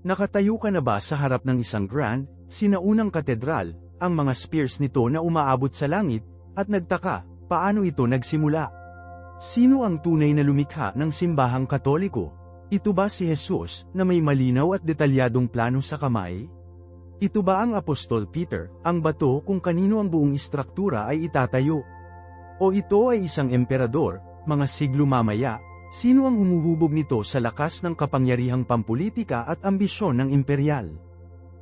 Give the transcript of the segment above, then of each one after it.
Nakatayo ka na ba sa harap ng isang grand, sinaunang katedral, ang mga spires nito na umaabot sa langit, at nagtaka, paano ito nagsimula? Sino ang tunay na lumikha ng simbahang Katoliko? Ito ba si Jesus, na may malinaw at detalyadong plano sa kamay? Ito ba ang Apostol Peter, ang bato kung kanino ang buong istruktura ay itatayo? O ito ay isang emperador, mga siglo mamaya, sino ang humuhubog nito sa lakas ng kapangyarihang pampulitika at ambisyon ng imperyal?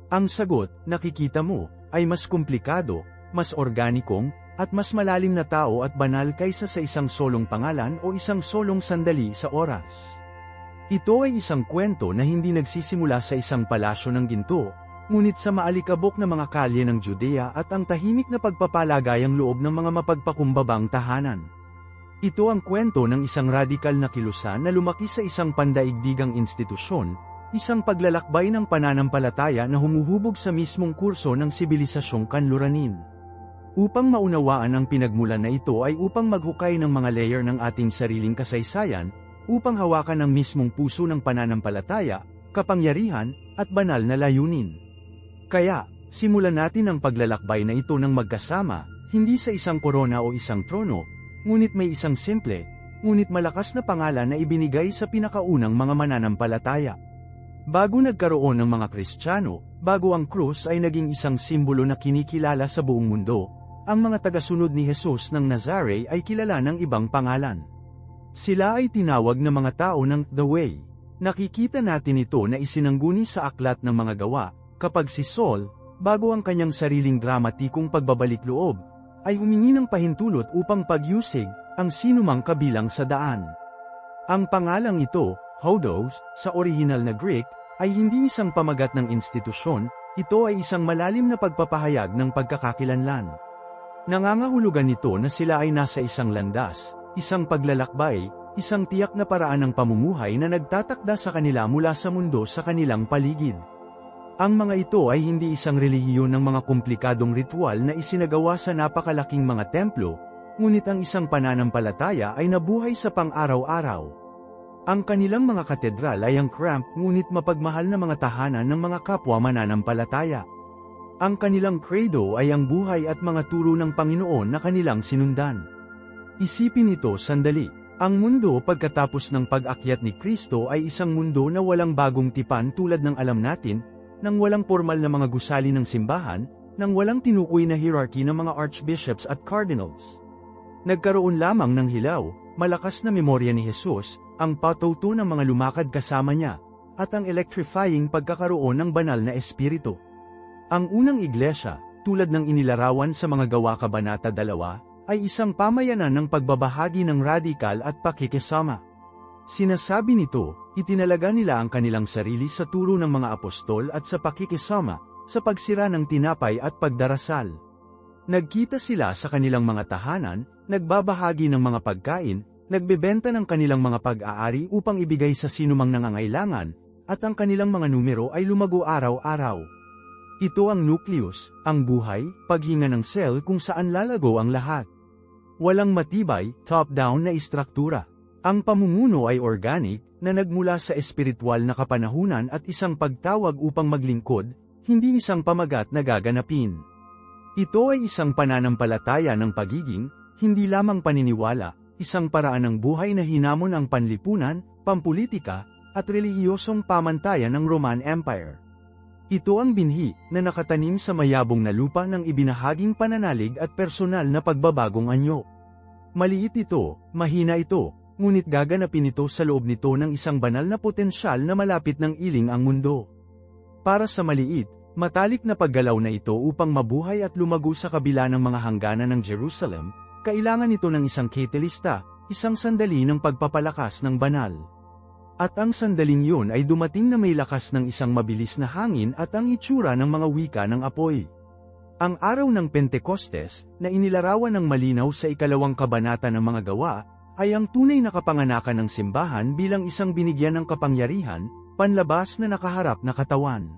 Ang sagot, nakikita mo, ay mas komplikado, mas organikong, at mas malalim na tao at banal kaysa sa isang solong pangalan o isang solong sandali sa oras. Ito ay isang kwento na hindi nagsisimula sa isang palasyo ng ginto, ngunit sa maalikabok na mga kalye ng Judea at ang tahimik na pagpapalagayang loob ng mga mapagpakumbabang tahanan. Ito ang kwento ng isang radikal na kilusan na lumaki sa isang pandaigdigang institusyon, isang paglalakbay ng pananampalataya na humuhubog sa mismong kurso ng sibilisasyong kanluranin. Upang maunawaan ang pinagmulan na ito ay upang maghukay ng mga layer ng ating sariling kasaysayan, upang hawakan ang mismong puso ng pananampalataya, kapangyarihan, at banal na layunin. Kaya, simulan natin ang paglalakbay na ito ng magkasama, hindi sa isang korona o isang trono, ngunit may isang simple, ngunit malakas na pangalan na ibinigay sa pinakaunang mga mananampalataya. Bago nagkaroon ng mga Kristiyano, bago ang krus ay naging isang simbolo na kinikilala sa buong mundo, ang mga tagasunod ni Jesus ng Nazareth ay kilala ng ibang pangalan. Sila ay tinawag na mga tao ng The Way. Nakikita natin ito na isinangguni sa aklat ng mga gawa, kapag si Saul, bago ang kanyang sariling dramatikong pagbabalik loob, ay humingi ng pahintulot upang pagyusig ang sinumang kabilang sa daan. Ang pangalang ito, Hodos, sa orihinal na Greek, ay hindi isang pamagat ng institusyon, ito ay isang malalim na pagpapahayag ng pagkakakilanlan. Nangangahulugan nito na sila ay nasa isang landas, isang paglalakbay, isang tiyak na paraan ng pamumuhay na nagtatakda sa kanila mula sa mundo sa kanilang paligid. Ang mga ito ay hindi isang relihiyon ng mga komplikadong ritual na isinagawa sa napakalaking mga templo, ngunit ang isang pananampalataya ay nabuhay sa pang-araw-araw. Ang kanilang mga katedral ay ang cramped ngunit mapagmahal na mga tahanan ng mga kapwa mananampalataya. Ang kanilang credo ay ang buhay at mga turo ng Panginoon na kanilang sinundan. Isipin ito sandali. Ang mundo pagkatapos ng pag-akyat ni Kristo ay isang mundo na walang bagong tipan tulad ng alam natin, nang walang formal na mga gusali ng simbahan, nang walang tinukoy na hierarchy ng mga archbishops at cardinals. Nagkaroon lamang ng hilaw, malakas na memorya ni Jesus, ang patuto ng mga lumakad kasama niya, at ang electrifying pagkakaroon ng banal na espiritu. Ang unang iglesia, tulad ng inilarawan sa mga gawa kabanata 2, ay isang pamayanan ng pagbabahagi ng radikal at pakikisama. Sinasabi nito, itinalaga nila ang kanilang sarili sa turo ng mga apostol at sa pakikisama, sa pagsira ng tinapay at pagdarasal. Nagkita sila sa kanilang mga tahanan, nagbabahagi ng mga pagkain, nagbebenta ng kanilang mga pag-aari upang ibigay sa sinumang nangangailangan, at ang kanilang mga numero ay lumago araw-araw. Ito ang nucleus, ang buhay, paghinga ng cell kung saan lalago ang lahat. Walang matibay, top-down na istruktura. Ang pamumuno ay organic, na nagmula sa espiritual na kapanahunan at isang pagtawag upang maglingkod, hindi isang pamagat na gaganapin. Ito ay isang pananampalataya ng pagiging, hindi lamang paniniwala, isang paraan ng buhay na hinamon ang panlipunan, pampulitika, at relihiyosong pamantayan ng Roman Empire. Ito ang binhi na nakatanim sa mayabong na lupa ng ibinahaging pananalig at personal na pagbabagong anyo. Maliit ito, mahina ito, ngunit gaganapin ito sa loob nito ng isang banal na potensyal na malapit ng iling ang mundo. Para sa maliit, matalik na paggalaw na ito upang mabuhay at lumago sa kabila ng mga hangganan ng Jerusalem, kailangan ito ng isang catalysta, isang sandali ng pagpapalakas ng banal. At ang sandaling yun ay dumating na may lakas ng isang mabilis na hangin at ang itsura ng mga wika ng apoy. Ang araw ng Pentecostes, na inilarawan ng malinaw sa 2 kabanata ng mga gawa, ay ang tunay na kapanganakan ng simbahan bilang isang binigyan ng kapangyarihan, panlabas na nakaharap na katawan.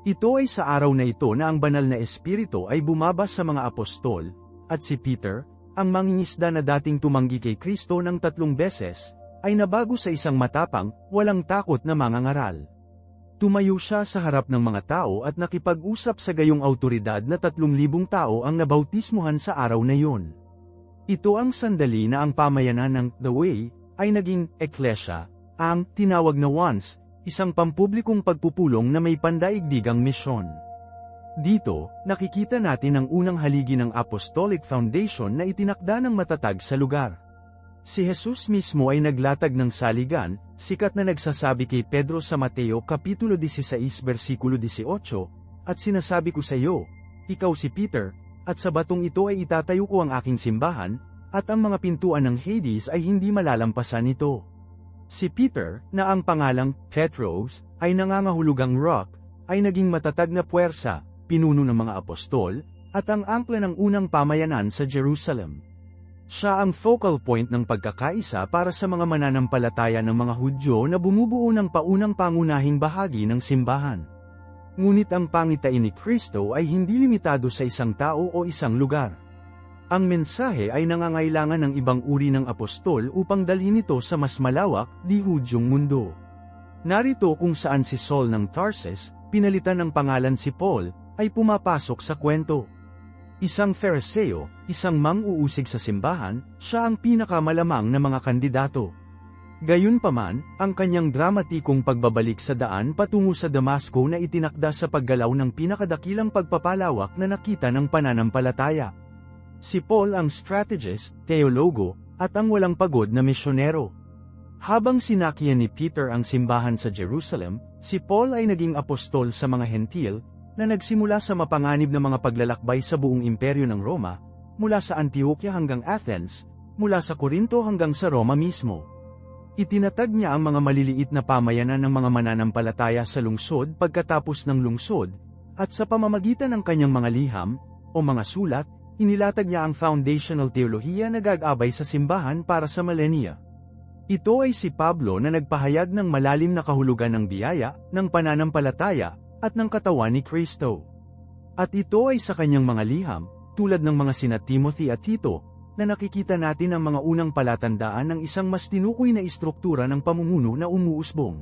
Ito ay sa araw na ito na ang banal na espiritu ay bumaba sa mga apostol, at si Peter, ang mangingisda na dating tumanggi kay Kristo ng 3 beses, ay nabago sa isang matapang, walang takot na mangangaral. Tumayo siya sa harap ng mga tao at nakipag-usap sa gayong awtoridad na 3,000 tao ang nabautismuhan sa araw na yun. Ito ang sandali na ang pamayanan ng The Way ay naging Ecclesia, ang tinawag na once, isang pampublikong pagpupulong na may pandaigdigang misyon. Dito, nakikita natin ang unang haligi ng Apostolic Foundation na itinakda ng matatag sa lugar. Si Jesus mismo ay naglatag ng saligan, sikat na nagsasabi kay Pedro sa Mateo Kapitulo 16 versikulo 18, at sinasabi ko sa iyo, ikaw si Peter, at sa batong ito ay itatayo ko ang aking simbahan, at ang mga pintuan ng Hades ay hindi malalampasan nito. Si Peter, na ang pangalang Petros, ay nangangahulugang rock, ay naging matatag na puwersa, pinuno ng mga apostol, at ang angkla ng unang pamayanan sa Jerusalem. Siya ang focal point ng pagkakaisa para sa mga mananampalataya ng mga Hudyo na bumubuo ng paunang pangunahing bahagi ng simbahan. Ngunit ang pangitain ni Kristo ay hindi limitado sa isang tao o isang lugar. Ang mensahe ay nangangailangan ng ibang uri ng apostol upang dalhin ito sa mas malawak, di-Hudyong mundo. Narito kung saan si Saul ng Tarsus, pinalitan ng pangalan si Paul, ay pumapasok sa kwento. Isang Fariseo, isang mang-uusig sa simbahan, siya ang pinakamalamang na mga kandidato. Gayunpaman, ang kanyang dramatikong pagbabalik sa daan patungo sa Damasco na itinakda sa paggalaw ng pinakadakilang pagpapalawak na nakita ng pananampalataya. Si Paul ang strategist, teologo, at ang walang pagod na misyonero. Habang sinakyan ni Peter ang simbahan sa Jerusalem, si Paul ay naging apostol sa mga Hentil, na nagsimula sa mapanganib na mga paglalakbay sa buong imperyo ng Roma, mula sa Antioquia hanggang Athens, mula sa Corinto hanggang sa Roma mismo. Itinatag niya ang mga maliliit na pamayanan ng mga mananampalataya sa lungsod pagkatapos ng lungsod, at sa pamamagitan ng kanyang mga liham, o mga sulat, inilatag niya ang foundational teolohiya na gagabay sa simbahan para sa millennia. Ito ay si Pablo na nagpahayag ng malalim na kahulugan ng biyaya, ng pananampalataya, at ng katawan ni Kristo. At ito ay sa kanyang mga liham, tulad ng mga sina Timothy at Tito, na nakikita natin ang mga unang palatandaan ng isang mas tinukoy na istruktura ng pamumuno na umuusbong.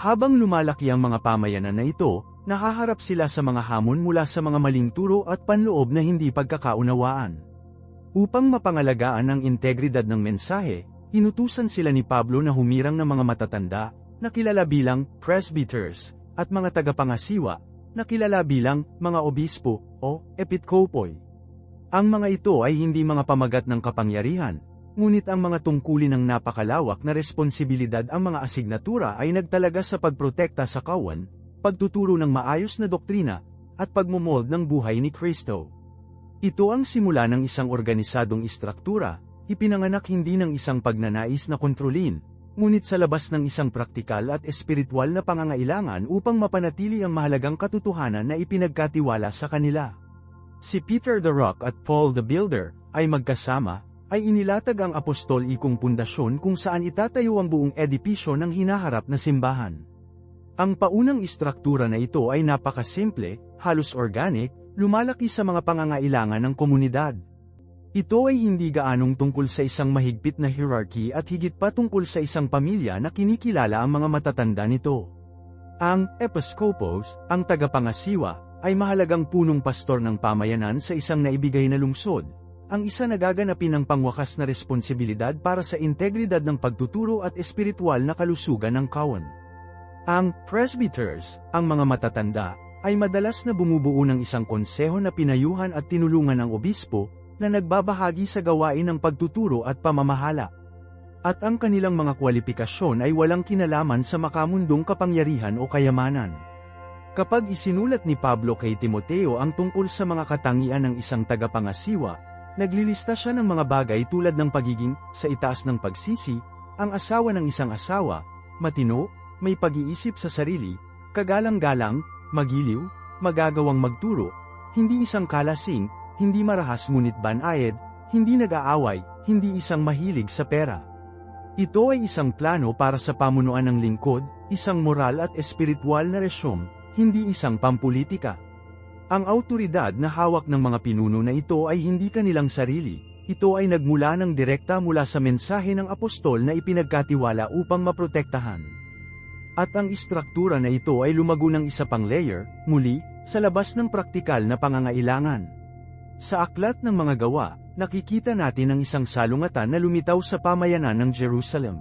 Habang lumalaki ang mga pamayanan na ito, nakaharap sila sa mga hamon mula sa mga maling turo at panloob na hindi pagkakaunawaan. Upang mapangalagaan ang integridad ng mensahe, inutusan sila ni Pablo na humirang ng mga matatanda, na kilala bilang presbyters, at mga tagapangasiwa, na kilala bilang mga obispo o episkopoy. Ang mga ito ay hindi mga pamagat ng kapangyarihan, ngunit ang mga tungkulin ng napakalawak na responsibilidad ang mga asignatura ay nagtalaga sa pagprotekta sa kawan, pagtuturo ng maayos na doktrina, at pagmumold ng buhay ni Kristo. Ito ang simula ng isang organisadong istruktura, ipinanganak hindi ng isang pagnanais na kontrolin, ngunit sa labas ng isang praktikal at espiritual na pangangailangan upang mapanatili ang mahalagang katotohanan na ipinagkatiwala sa kanila. Si Peter the Rock at Paul the Builder, ay magkasama, ay inilatag ang apostolikong pundasyon kung saan itatayo ang buong edipisyo ng hinaharap na simbahan. Ang paunang istruktura na ito ay napakasimple, halos organic, lumalaki sa mga pangangailangan ng komunidad. Ito ay hindi gaanong tungkol sa isang mahigpit na hierarchy at higit pa tungkol sa isang pamilya na kinikilala ang mga matatanda nito. Ang episkopos, ang tagapangasiwa, ay mahalagang punong pastor ng pamayanan sa isang naibigay na lungsod, ang isa na gaganapin ng pangwakas na responsibilidad para sa integridad ng pagtuturo at espiritual na kalusugan ng kawan. Ang presbyters, ang mga matatanda, ay madalas na bumubuo ng isang konseho na pinayuhan at tinulungan ng obispo, na nagbabahagi sa gawain ng pagtuturo at pamamahala. At ang kanilang mga kwalipikasyon ay walang kinalaman sa makamundong kapangyarihan o kayamanan. Kapag isinulat ni Pablo kay Timoteo ang tungkol sa mga katangian ng isang tagapangasiwa, naglilista siya ng mga bagay tulad ng pagiging sa itaas ng pagsisi, ang asawa ng isang asawa, matino, may pag-iisip sa sarili, kagalang-galang, magiliw, magagawang magturo, hindi isang kalasing, hindi marahas ngunit banayad, hindi nag-aaway, hindi isang mahilig sa pera. Ito ay isang plano para sa pamunuan ng lingkod, isang moral at espiritual na resyum, hindi isang pampulitika. Ang awtoridad na hawak ng mga pinuno na ito ay hindi kanilang sarili, ito ay nagmula ng direkta mula sa mensahe ng apostol na ipinagkatiwala upang maprotektahan At ang istruktura na ito ay lumago ng isa pang layer, muli, sa labas ng praktikal na pangangailangan. Sa aklat ng mga gawa, nakikita natin ang isang salungatan na lumitaw sa pamayanan ng Jerusalem.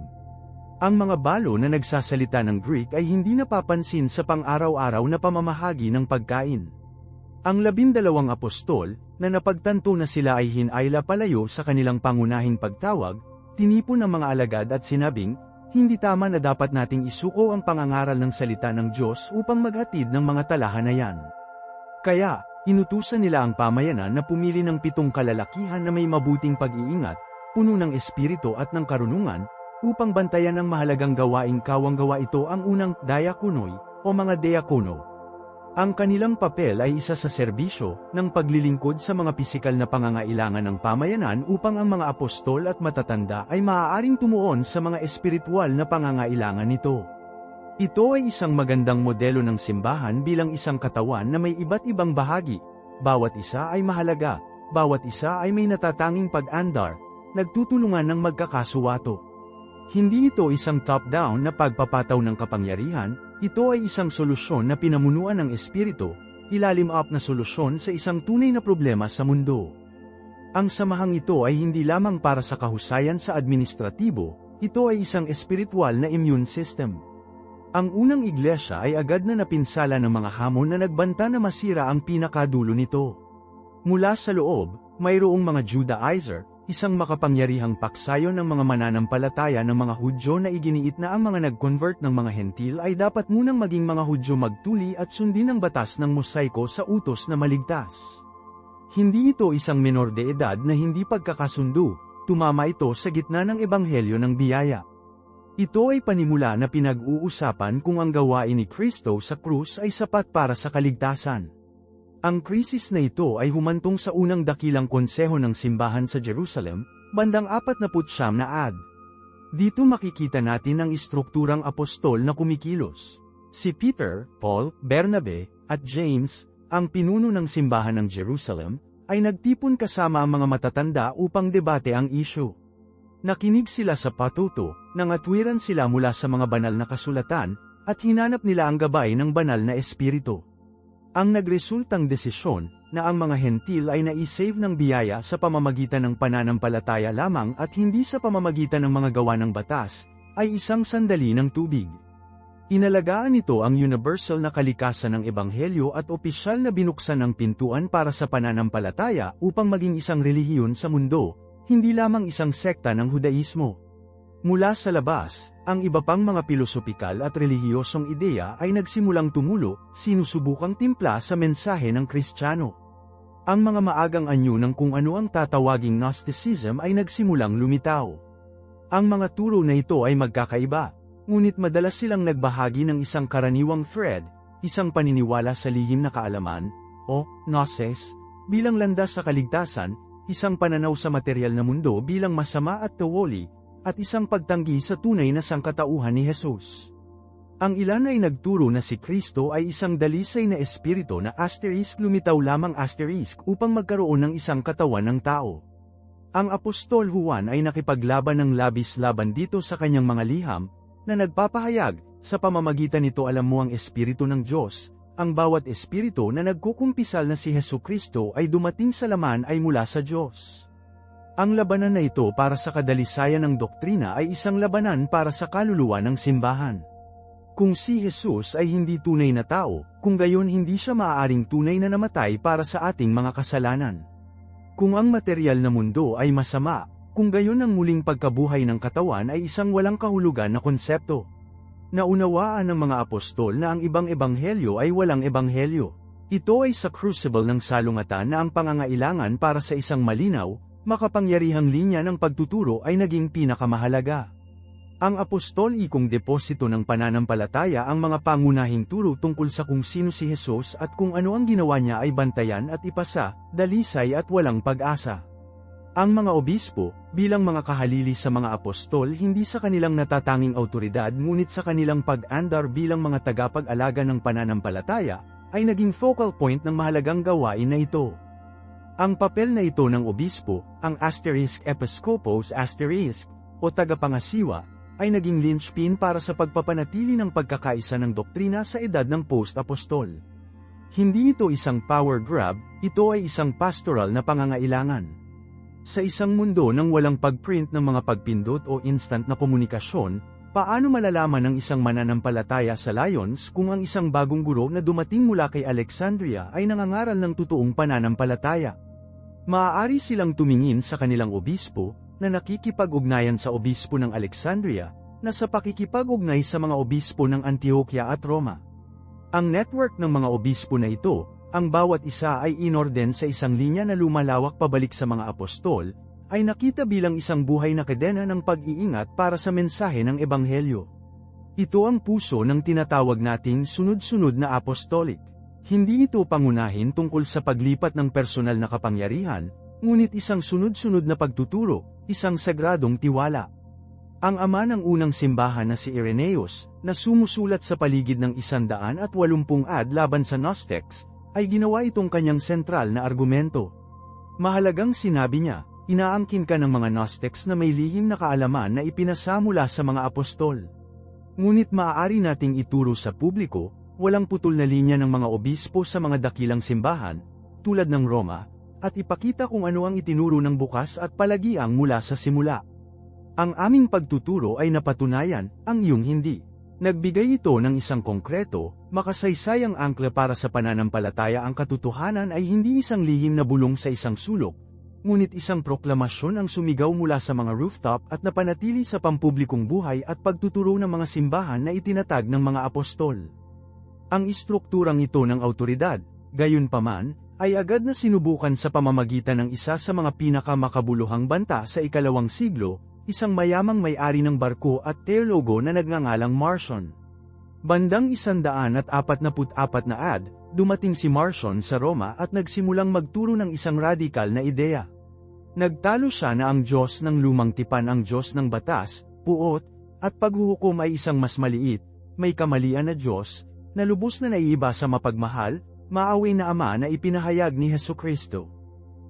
Ang mga balo na nagsasalita ng Greek ay hindi napapansin sa pang-araw-araw na pamamahagi ng pagkain. Ang 12 apostol, na napagtanto na sila ay hinayla palayo sa kanilang pangunahing pagtawag, tinipon ang mga alagad at sinabing, hindi tama na dapat nating isuko ang pangangaral ng salita ng Diyos upang maghatid ng mga talahanayan. Kaya, inutusan nila ang pamayanan na pumili ng 7 kalalakihan na may mabuting pag-iingat, puno ng espiritu at ng karunungan, upang bantayan ang mahalagang gawaing kawang-gawa. Ito ang unang diakonoi, o mga diakono. Ang kanilang papel ay isa sa serbisyo, ng paglilingkod sa mga pisikal na pangangailangan ng pamayanan upang ang mga apostol at matatanda ay maaaring tumuon sa mga espiritual na pangangailangan nito. Ito ay isang magandang modelo ng simbahan bilang isang katawan na may iba't ibang bahagi. Bawat isa ay mahalaga, bawat isa ay may natatanging pag-andar, nagtutulungan ng magkakasuwato. Hindi ito isang top-down na pagpapataw ng kapangyarihan, ito ay isang solusyon na pinamunuan ng Espiritu, ilalim-up na solusyon sa isang tunay na problema sa mundo. Ang samahang ito ay hindi lamang para sa kahusayan sa administratibo, ito ay isang espiritual na immune system. Ang unang iglesia ay agad na napinsala ng mga hamon na nagbanta na masira ang pinakadulo nito. Mula sa loob, mayroong mga Judaizer, isang makapangyarihang paksayo ng mga mananampalataya ng mga Hudyo na iginiit na ang mga nag-convert ng mga Hentil ay dapat munang maging mga Hudyo magtuli at sundin ang batas ng Mosaiko sa utos na maligtas. Hindi ito isang menor de edad na hindi pagkakasundo, tumama ito sa gitna ng ebanghelyo ng biyaya. Ito ay panimula na pinag-uusapan kung ang gawain ni Kristo sa krus ay sapat para sa kaligtasan. Ang krisis na ito ay humantong sa unang dakilang konseho ng simbahan sa Jerusalem, bandang 49 na AD. Dito makikita natin ang istrukturang apostol na kumikilos. Si Peter, Paul, Bernabe, at James, ang pinuno ng simbahan ng Jerusalem, ay nagtipon kasama ang mga matatanda upang debate ang isyu. Nakinig sila sa patuto, nangatwiran sila mula sa mga banal na kasulatan, at hinanap nila ang gabay ng banal na espiritu. Ang nagresultang desisyon, na ang mga Hentil ay naisave ng biyaya sa pamamagitan ng pananampalataya lamang at hindi sa pamamagitan ng mga gawa ng batas, ay isang sandali ng tubig. Inalagaan nito ang universal na kalikasan ng ebanghelyo at opisyal na binuksan ang pintuan para sa pananampalataya upang maging isang relihiyon sa mundo, hindi lamang isang sekta ng Hudaismo. Mula sa labas, ang iba pang mga pilosopikal at relihiyosong ideya ay nagsimulang tumulo, sinusubukang timpla sa mensahe ng Kristiyano. Ang mga maagang anyo ng kung ano ang tatawaging Gnosticism ay nagsimulang lumitaw. Ang mga turo na ito ay magkakaiba, ngunit madalas silang nagbahagi ng isang karaniwang thread, isang paniniwala sa lihim na kaalaman, o gnosis, bilang landas sa kaligtasan, isang pananaw sa material na mundo bilang masama at tawoli, at isang pagtanggi sa tunay na sangkatauhan ni Jesus. Ang ilan ay nagturo na si Kristo ay isang dalisay na espiritu na lumitaw lamang upang magkaroon ng isang katawan ng tao. Ang Apostol Juan ay nakipaglaban ng labis laban dito sa kanyang mga liham, na nagpapahayag, sa pamamagitan nito alam mo ang espiritu ng Diyos, ang bawat espiritu na nagkukumpisal na si Jesucristo ay dumating sa laman ay mula sa Diyos. Ang labanan na ito para sa kadalisayan ng doktrina ay isang labanan para sa kaluluwa ng simbahan. Kung si Jesus ay hindi tunay na tao, kung gayon hindi siya maaaring tunay na namatay para sa ating mga kasalanan. Kung ang material na mundo ay masama, kung gayon ang muling pagkabuhay ng katawan ay isang walang kahulugan na konsepto. Naunawaan ng mga apostol na ang ibang ebanghelyo ay walang ebanghelyo. Ito ay sa crucible ng salungatan na ang pangangailangan para sa isang malinaw, makapangyarihang linya ng pagtuturo ay naging pinakamahalaga. Ang apostolikong deposito ng pananampalataya ang mga pangunahing turo tungkol sa kung sino si Jesus at kung ano ang ginawa niya ay bantayan at ipasa, dalisay at walang pag-asa. Ang mga obispo, bilang mga kahalili sa mga apostol hindi sa kanilang natatanging autoridad ngunit sa kanilang pag-andar bilang mga tagapag-alaga ng pananampalataya, ay naging focal point ng mahalagang gawain na ito. Ang papel na ito ng obispo, ang *episkopos*, o tagapangasiwa, ay naging linchpin para sa pagpapanatili ng pagkakaisa ng doktrina sa edad ng post-apostol. Hindi ito isang power grab, ito ay isang pastoral na pangangailangan. Sa isang mundo ng walang pagprint ng mga pagpindot o instant na komunikasyon, paano malalaman ng isang mananampalataya sa Lyons kung ang isang bagong guro na dumating mula kay Alexandria ay nangangaral ng totoong pananampalataya? Maaari silang tumingin sa kanilang obispo, na nakikipag-ugnayan sa obispo ng Alexandria, na sa pakikipag-ugnay sa mga obispo ng Antioquia at Roma. Ang network ng mga obispo na ito, ang bawat isa ay inorden sa isang linya na lumalawak pabalik sa mga apostol, ay nakita bilang isang buhay na kadena ng pag-iingat para sa mensahe ng Ebanghelyo. Ito ang puso ng tinatawag nating sunod-sunod na apostolic. Hindi ito pangunahin tungkol sa paglipat ng personal na kapangyarihan, ngunit isang sunod-sunod na pagtuturo, isang sagradong tiwala. Ang ama ng unang simbahan na si Irenaeus, na sumusulat sa paligid ng 180 ad laban sa Gnostics, ay ginawa itong kanyang sentral na argumento. Mahalagang sinabi niya, inaangkin ka ng mga Gnostics na may lihim na kaalaman na ipinasa mula sa mga apostol. Ngunit maaari nating ituro sa publiko, walang putol na linya ng mga obispo sa mga dakilang simbahan, tulad ng Roma, at ipakita kung ano ang itinuro ng bukas at palagiang mula sa simula. Ang aming pagtuturo ay napatunayan, ang iyong hindi. Nagbigay ito ng isang konkreto, makasaysayang angkla para sa pananampalataya. Ang katotohanan ay hindi isang lihim na bulong sa isang sulok, ngunit isang proklamasyon ang sumigaw mula sa mga rooftop at napanatili sa pampublikong buhay at pagtuturo ng mga simbahan na itinatag ng mga apostol. Ang istrukturang ito ng awtoridad, gayunpaman, ay agad na sinubukan sa pamamagitan ng isa sa mga pinakamakabuluhang banta sa ika-2 siglo, isang mayamang may-ari ng barko at teologo na nagngangalang Marcion. Bandang 144 na ad, dumating si Marcion sa Roma at nagsimulang magturo ng isang radikal na ideya. Nagtalo siya na ang Diyos ng lumang tipan ang Diyos ng batas, puot, at paghuhukom ay isang mas maliit, may kamalian na Diyos, na lubos na naiiba sa mapagmahal, maaway na Ama na ipinahayag ni Hesukristo.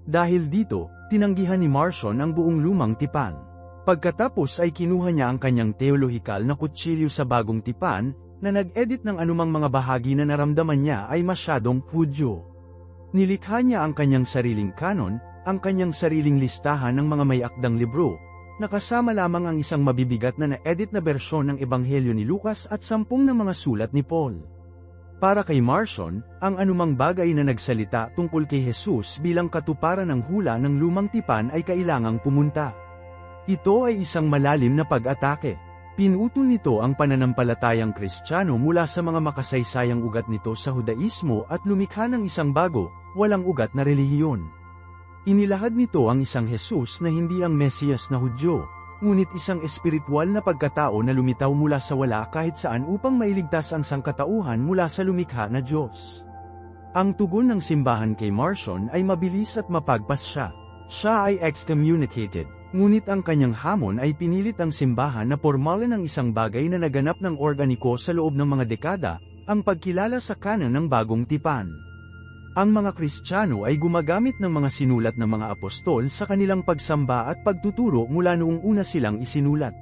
Dahil dito, tinanggihan ni Marcion ang buong lumang tipan. Pagkatapos ay kinuha niya ang kanyang teolohikal na kutsilyo sa bagong tipan, na nag-edit ng anumang mga bahagi na naramdaman niya ay masyadong Hudyo. Nilikha niya ang kanyang sariling kanon, ang kanyang sariling listahan ng mga may akdang libro, nakasama lamang ang isang mabibigat na na-edit na bersyon ng Ebanghelyo ni Lucas at 10 ng mga sulat ni Paul. Para kay Marcion, ang anumang bagay na nagsalita tungkol kay Jesus bilang katuparan ng hula ng lumang tipan ay kailangang pumunta. Ito ay isang malalim na pag-atake. Pinutol nito ang pananampalatayang Kristiyano mula sa mga makasaysayang ugat nito sa Hudaismo at lumikha ng isang bago, walang ugat na relihiyon. Inilahad nito ang isang Jesus na hindi ang Mesiyas na Hudyo, ngunit isang espiritual na pagkatao na lumitaw mula sa wala kahit saan upang mailigtas ang sangkatauhan mula sa lumikha na Diyos. Ang tugon ng simbahan kay Marcion ay mabilis at mapagpas siya. Siya ay excommunicated. Ngunit ang kanyang hamon ay pinilit ang simbahan na pormalan ng isang bagay na naganap ng organiko sa loob ng mga dekada, ang pagkilala sa kanon ng bagong tipan. Ang mga Kristiyano ay gumagamit ng mga sinulat ng mga apostol sa kanilang pagsamba at pagtuturo mula noong una silang isinulat.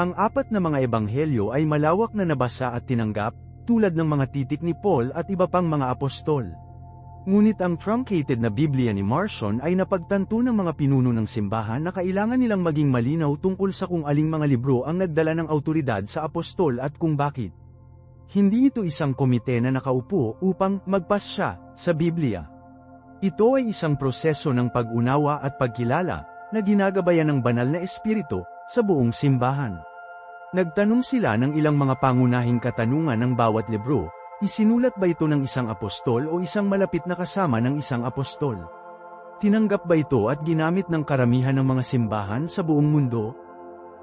Ang 4 na mga ebanghelyo ay malawak na nabasa at tinanggap, tulad ng mga titik ni Paul at iba pang mga apostol. Ngunit ang truncated na Biblia ni Marcion ay napagtanto ng mga pinuno ng simbahan na kailangan nilang maging malinaw tungkol sa kung aling mga libro ang nagdala ng awtoridad sa apostol at kung bakit. Hindi ito isang komite na nakaupo upang magpasya sa Biblia. Ito ay isang proseso ng pag-unawa at pagkilala na ginagabayan ng banal na espiritu sa buong simbahan. Nagtanong sila ng ilang mga pangunahing katanungan ng bawat libro. Isinulat ba ito ng isang apostol o isang malapit na kasama ng isang apostol? Tinanggap ba ito at ginamit ng karamihan ng mga simbahan sa buong mundo?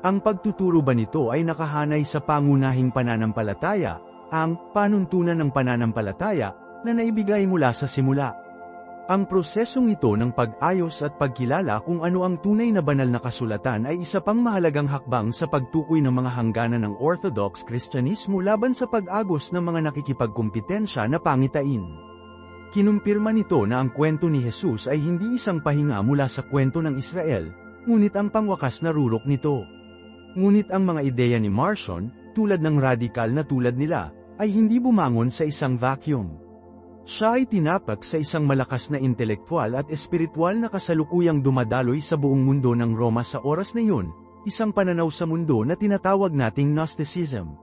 Ang pagtuturo ba nito ay nakahanay sa pangunahing pananampalataya, ang panuntunan ng pananampalataya, na naibigay mula sa simula? Ang prosesong ito ng pag-ayos at pagkilala kung ano ang tunay na banal na kasulatan ay isa pang mahalagang hakbang sa pagtukoy ng mga hangganan ng Orthodox Kristyanismo laban sa pag-agos ng mga nakikipagkumpetensya na pangitain. Kinumpirma nito na ang kwento ni Jesus ay hindi isang pahinga mula sa kwento ng Israel, ngunit ang pangwakas na rurok nito. Ngunit ang mga ideya ni Marcion, tulad ng radikal na tulad nila, ay hindi bumangon sa isang vacuum. Siya ay tinapak sa isang malakas na intelektual at espiritual na kasalukuyang dumadaloy sa buong mundo ng Roma sa oras na yun, isang pananaw sa mundo na tinatawag nating Gnosticism.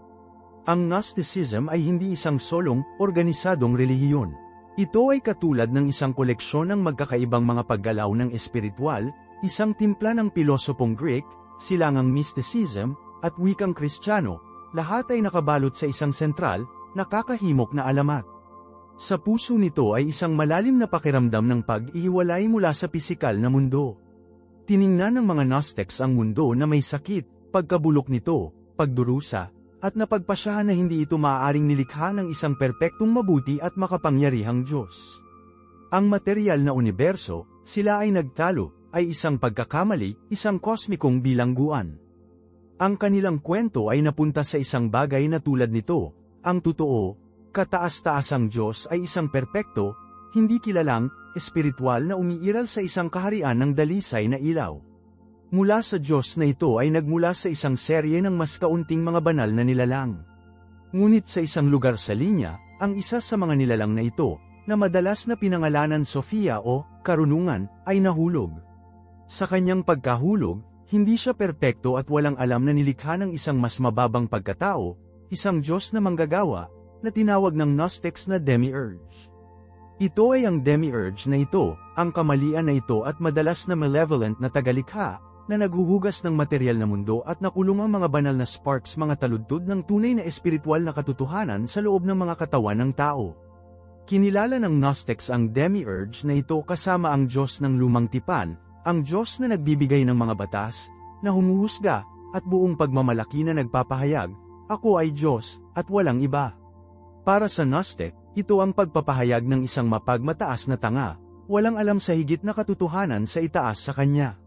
Ang Gnosticism ay hindi isang solong, organisadong relihiyon. Ito ay katulad ng isang koleksyon ng magkakaibang mga paggalaw ng espiritual, isang timpla ng pilosopong Greek, silangang mysticism, at wikang Kristiyano, lahat ay nakabalot sa isang sentral, nakakahimok na alamat. Sa puso nito ay isang malalim na pakiramdam ng pag-ihiwalay mula sa pisikal na mundo. Tiningnan ng mga Gnostics ang mundo na may sakit, pagkabulok nito, pagdurusa, at napagpasyahan na hindi ito maaaring nilikha ng isang perpektong mabuti at makapangyarihang Diyos. Ang material na universo, sila ay nagtalo, ay isang pagkakamali, isang kosmikong bilangguan. Ang kanilang kwento ay napunta sa isang bagay na tulad nito, ang totoo, kataas-taasang Diyos ay isang perpekto, hindi kilalang, espiritual na umiiral sa isang kaharian ng dalisay na ilaw. Mula sa Diyos na ito ay nagmula sa isang serye ng mas kaunting mga banal na nilalang. Ngunit sa isang lugar sa linya, ang isa sa mga nilalang na ito, na madalas na pinangalanan Sofia o karunungan, ay nahulog. Sa kanyang pagkahulog, hindi siya perpekto at walang alam na nilikha ng isang mas mababang pagkatao, isang Diyos na manggagawa, na tinawag ng Gnostics na demiurge. Ito ay ang demiurge na ito, ang kamalian na ito at madalas na malevolent na tagalikha, na naghuhugas ng material na mundo at nakulong ang mga banal na sparks mga taludtod ng tunay na espiritual na katotohanan sa loob ng mga katawan ng tao. Kinilala ng Gnostics ang demiurge na ito kasama ang Diyos ng lumang tipan, ang Diyos na nagbibigay ng mga batas, na humuhusga, at buong pagmamalaki na nagpapahayag, "Ako ay Diyos, at walang iba." Para sa Gnostic, ito ang pagpapahayag ng isang mapagmataas na tanga, walang alam sa higit na katotohanan sa itaas sa kanya.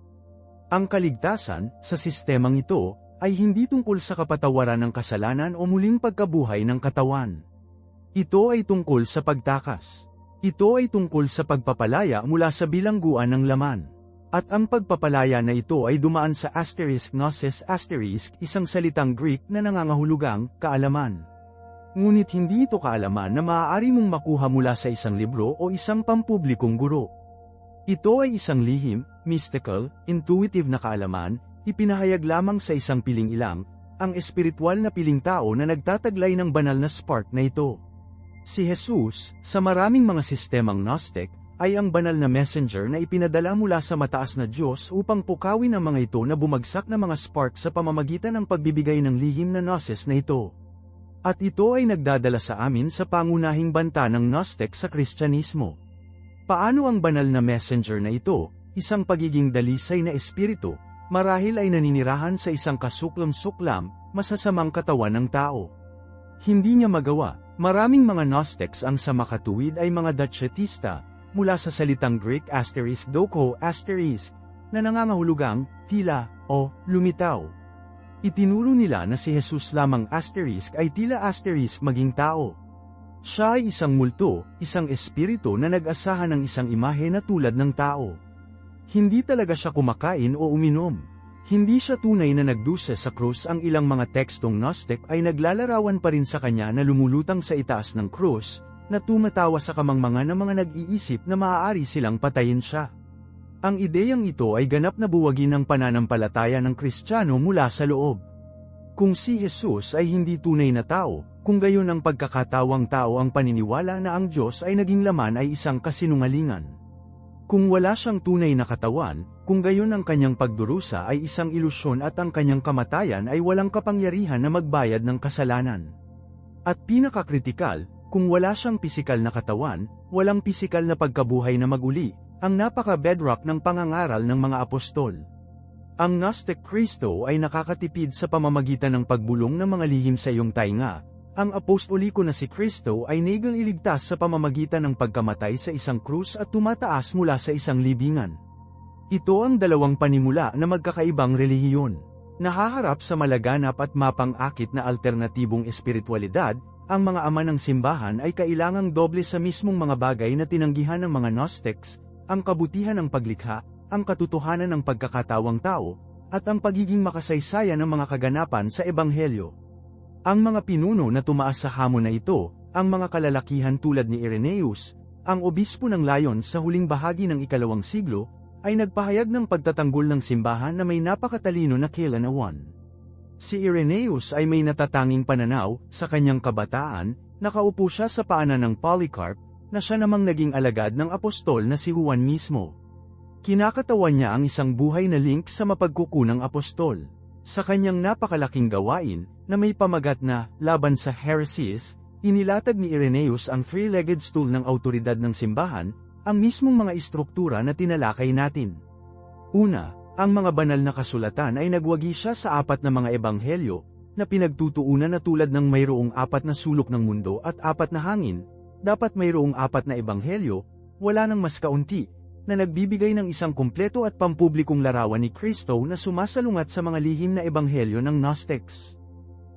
Ang kaligtasan, sa sistemang ito, ay hindi tungkol sa kapatawaran ng kasalanan o muling pagkabuhay ng katawan. Ito ay tungkol sa pagtakas. Ito ay tungkol sa pagpapalaya mula sa bilangguan ng laman. At ang pagpapalaya na ito ay dumaan sa gnosis, isang salitang Greek na nangangahulugang kaalaman. Ngunit hindi ito kaalaman na maaari mong makuha mula sa isang libro o isang pampublikong guro. Ito ay isang lihim, mystical, intuitive na kaalaman, ipinahayag lamang sa isang piling ilang, ang espiritual na piling tao na nagtataglay ng banal na spark na ito. Si Jesus, sa maraming mga sistemang Gnostic, ay ang banal na messenger na ipinadala mula sa mataas na Diyos upang pukawin ang mga ito na bumagsak na mga spark sa pamamagitan ng pagbibigay ng lihim na gnosis na ito. At ito ay nagdadala sa amin sa pangunahing banta ng Gnostic sa Kristyanismo. Paano ang banal na messenger na ito, isang pagiging dalisay na espiritu, marahil ay naninirahan sa isang kasuklam-suklam, masasamang katawan ng tao? Hindi niya magawa. Maraming mga Gnostics ang sa makatuwid ay mga Datchetista, mula sa salitang Greek doko, na nangangahulugang tila o lumitaw. Itinuro nila na si Jesus lamang ay tila maging tao. Siya ay isang multo, isang espiritu na nag-asahan ng isang imahe na tulad ng tao. Hindi talaga siya kumakain o uminom. Hindi siya tunay na nagdusa sa krus. Ang ilang mga tekstong Gnostic ay naglalarawan pa rin sa kanya na lumulutang sa itaas ng krus, na tumatawa sa kamangmangan ng mga nag-iisip na maaari silang patayin siya. Ang ideyang ito ay ganap na buwagin ng pananampalataya ng Kristiyano mula sa loob. Kung si Jesus ay hindi tunay na tao, kung gayon ang pagkakatawang tao ang paniniwala na ang Diyos ay naging laman ay isang kasinungalingan. Kung wala siyang tunay na katawan, kung gayon ang kanyang pagdurusa ay isang ilusyon at ang kanyang kamatayan ay walang kapangyarihan na magbayad ng kasalanan. At pinakakritikal, kung wala siyang pisikal na katawan, walang pisikal na pagkabuhay na maguli, ang napaka-bedrock ng pangangaral ng mga apostol. Ang Gnostic Kristo ay nakakatipid sa pamamagitan ng pagbulong ng mga lihim sa iyong tainga. Ang apostoliko na si Kristo ay naging iligtas sa pamamagitan ng pagkamatay sa isang krus at tumataas mula sa isang libingan. Ito ang dalawang panimula na magkakaibang relihiyon. Nahaharap sa malaganap at mapang-akit na alternatibong espiritualidad, ang mga ama ng simbahan ay kailangang doble sa mismong mga bagay na tinanggihan ng mga Gnostics, ang kabutihan ng paglikha, ang katotohanan ng pagkakatawang tao, at ang pagiging makasaysayan ng mga kaganapan sa Ebanghelyo. Ang mga pinuno na tumaas sa hamon na ito, ang mga kalalakihan tulad ni Irenaeus, ang obispo ng Lyon sa huling bahagi ng ika-2 siglo, ay nagpahayag ng pagtatanggol ng simbahan na may napakatalino na kailanawan. Si Irenaeus ay may natatanging pananaw, sa kanyang kabataan, nakaupo siya sa paanan ng Polycarp, na siya namang naging alagad ng apostol na si Juan mismo. Kinakatawan niya ang isang buhay na link sa mapagkukunang apostol. Sa kanyang napakalaking gawain, na may pamagat na laban sa heresies, inilatag ni Irenaeus ang three-legged stool ng autoridad ng simbahan, ang mismong mga istruktura na tinalakay natin. Una, ang mga banal na kasulatan ay nagwagi siya sa 4 na mga ebanghelyo, na pinagtutuunan na tulad ng mayroong 4 na sulok ng mundo at 4 na hangin, dapat mayroong 4 na ebanghelyo, wala nang mas kaunti, na nagbibigay ng isang kumpleto at pampublikong larawan ni Kristo na sumasalungat sa mga lihim na ebanghelyo ng Gnostics.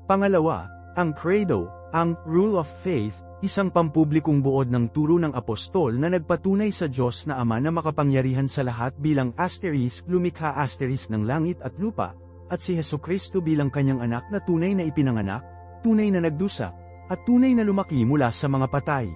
Pangalawa, ang Credo, ang Rule of Faith, isang pampublikong buod ng turo ng apostol na nagpatunay sa Diyos na Ama na makapangyarihan sa lahat bilang lumikha ng langit at lupa, at si Hesukristo bilang kanyang anak na tunay na ipinanganak, tunay na nagdusa, at tunay na lumaki mula sa mga patay.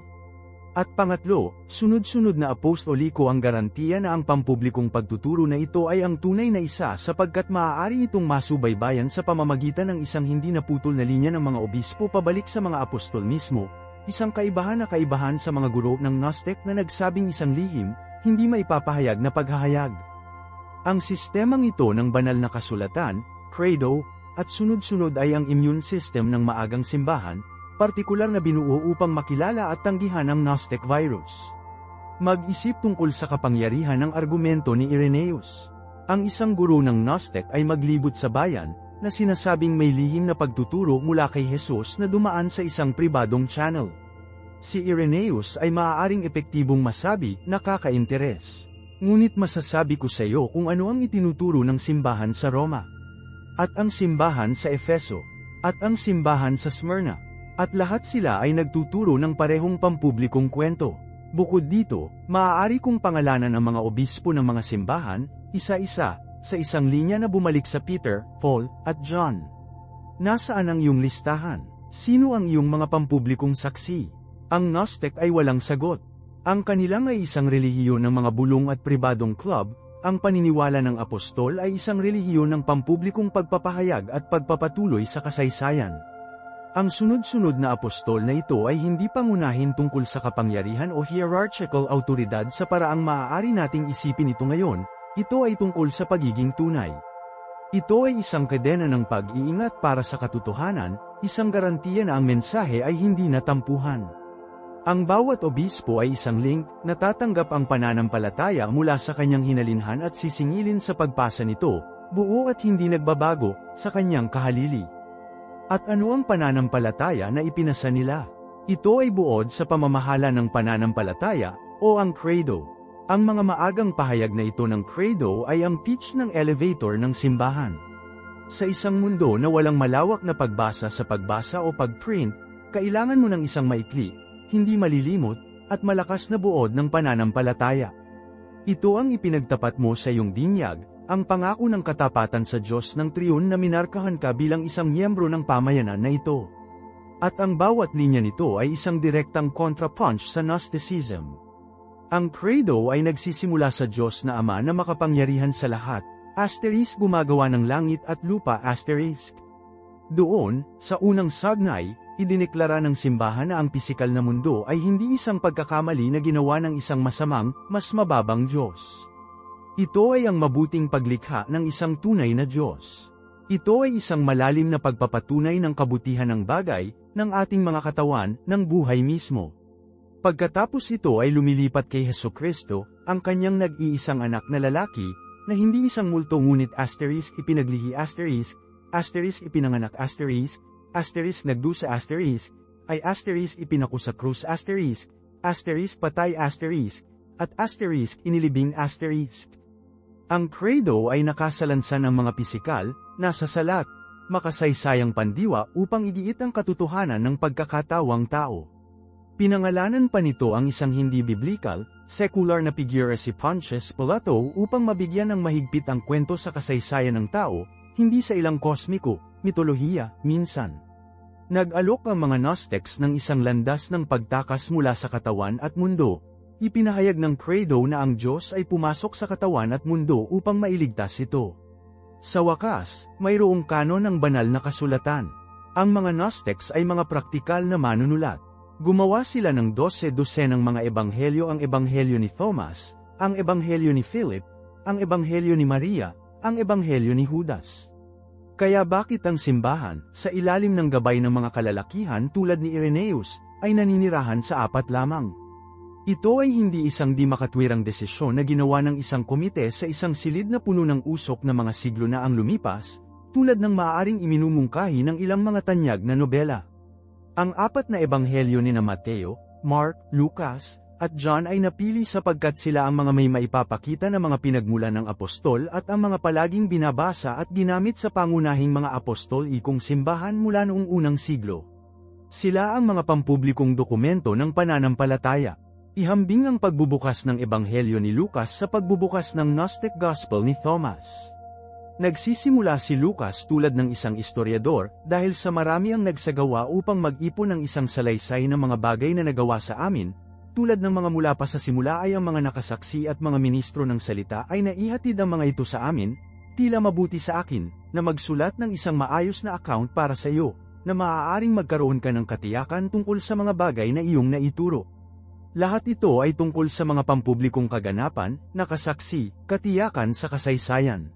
At pangatlo, sunod-sunod na apostoliko ang garantiya na ang pampublikong pagtuturo na ito ay ang tunay na isa sapagkat maaari itong masubaybayan sa pamamagitan ng isang hindi naputol na linya ng mga obispo pabalik sa mga apostol mismo, isang kaibahan sa mga guro ng Gnostic na nagsabing isang lihim, hindi maipapahayag na paghahayag. Ang sistemang ito ng banal na kasulatan, credo, at sunod-sunod ay ang immune system ng maagang simbahan, partikular na binuo upang makilala at tanggihan ang Gnostic virus. Mag-isip tungkol sa kapangyarihan ng argumento ni Irenaeus. Ang isang guro ng Gnostic ay maglibot sa bayan, na sinasabing may lihim na pagtuturo mula kay Jesus na dumaan sa isang pribadong channel. Si Irenaeus ay maaaring epektibong masabi, nakaka-interes. Ngunit masasabi ko sa iyo kung ano ang itinuturo ng simbahan sa Roma, at ang simbahan sa Efeso, at ang simbahan sa Smyrna. At lahat sila ay nagtuturo ng parehong pampublikong kwento. Bukod dito, maaari kong pangalanan ang mga obispo ng mga simbahan, isa-isa, sa isang linya na bumalik sa Peter, Paul, at John. Nasaan ang iyong listahan? Sino ang iyong mga pampublikong saksi? Ang Gnostic ay walang sagot. Ang kanilang ay isang relihiyon ng mga bulong at pribadong club, ang paniniwala ng apostol ay isang relihiyon ng pampublikong pagpapahayag at pagpapatuloy sa kasaysayan. Ang sunod-sunod na apostol na ito ay hindi pangunahin tungkol sa kapangyarihan o hierarchical autoridad sa paraang maaari nating isipin ito ngayon, ito ay tungkol sa pagiging tunay. Ito ay isang kadena ng pag-iingat para sa katotohanan, isang garantiya na ang mensahe ay hindi natampuhan. Ang bawat obispo ay isang link, natatanggap ang pananampalataya mula sa kanyang hinalinhan at sisingilin sa pagpasa nito, buo at hindi nagbabago, sa kanyang kahalili. At ano ang pananampalataya na ipinasa nila? Ito ay buod sa pamamahala ng pananampalataya, o ang credo. Ang mga maagang pahayag na ito ng credo ay ang pitch ng elevator ng simbahan. Sa isang mundo na walang malawak na pagbasa sa pagbasa o pagprint, kailangan mo ng isang maikli, hindi malilimot, at malakas na buod ng pananampalataya. Ito ang ipinagtapat mo sa iyong binyag, ang pangako ng katapatan sa Diyos ng triyon na minarkahan ka bilang isang miyembro ng pamayanan na ito. At ang bawat linya nito ay isang direktang kontrapunch sa Gnosticism. Ang credo ay nagsisimula sa Diyos na Ama na makapangyarihan sa lahat, gumagawa ng langit at lupa. Doon, sa unang sagnay, idineklara ng simbahan na ang pisikal na mundo ay hindi isang pagkakamali na ginawa ng isang masamang, mas mababang Diyos. Ito ay ang mabuting paglikha ng isang tunay na Diyos. Ito ay isang malalim na pagpapatunay ng kabutihan ng bagay, ng ating mga katawan, ng buhay mismo. Pagkatapos ito ay lumilipat kay Hesukristo, ang kanyang nag-iisang anak na lalaki, na hindi isang multo ngunit ipinaglihi ipinanganak nagdusa ay ipinaku sa krus patay at inilibing . Ang credo ay nakasalansan ng mga pisikal, nasa salat, makasaysayang pandiwa upang igiit ang katotohanan ng pagkakatawang tao. Pinangalanan pa nito ang isang hindi biblical, secular na figure si Pontius Pilato upang mabigyan ng mahigpit ang kwento sa kasaysayan ng tao, hindi sa ilang kosmiko, mitolohiya, minsan. Nag-alok ang mga Gnostics ng isang landas ng pagtakas mula sa katawan at mundo. Ipinahayag ng credo na ang Diyos ay pumasok sa katawan at mundo upang mailigtas ito. Sa wakas, mayroong kanon ng banal na kasulatan. Ang mga Gnostics ay mga praktikal na manunulat. Gumawa sila ng 12 dosenang mga ebanghelyo, ang ebanghelyo ni Thomas, ang ebanghelyo ni Philip, ang ebanghelyo ni Maria, ang ebanghelyo ni Judas. Kaya bakit ang simbahan, sa ilalim ng gabay ng mga kalalakihan tulad ni Irenaeus, ay naninirahan sa 4 lamang? Ito ay hindi isang di makatwirang desisyon na ginawa ng isang komite sa isang silid na puno ng usok na mga siglo na ang lumipas, tulad ng maaaring iminumungkahi ng ilang mga tanyag na nobela. Ang 4 na ebanghelyo ni Mateo, Mark, Lucas, at John ay napili sapagkat sila ang mga may maipapakita na mga pinagmulan ng apostol at ang mga palaging binabasa at ginamit sa pangunahing mga apostol-ikong simbahan mula noong unang siglo. Sila ang mga pampublikong dokumento ng pananampalataya. Ihambing ang pagbubukas ng ebanghelyo ni Lucas sa pagbubukas ng Gnostic Gospel ni Thomas. Nagsisimula si Lucas tulad ng isang istoryador dahil sa marami ang nagsagawa upang mag-ipon ng isang salaysay ng mga bagay na nagawa sa amin, tulad ng mga mula pa sa simula ay ang mga nakasaksi at mga ministro ng salita ay naihatid ang mga ito sa amin, tila mabuti sa akin, na magsulat ng isang maayos na account para sa iyo, na maaaring magkaroon ka ng katiyakan tungkol sa mga bagay na iyong naituro. Lahat ito ay tungkol sa mga pampublikong kaganapan, nakasaksi, katiyakan sa kasaysayan.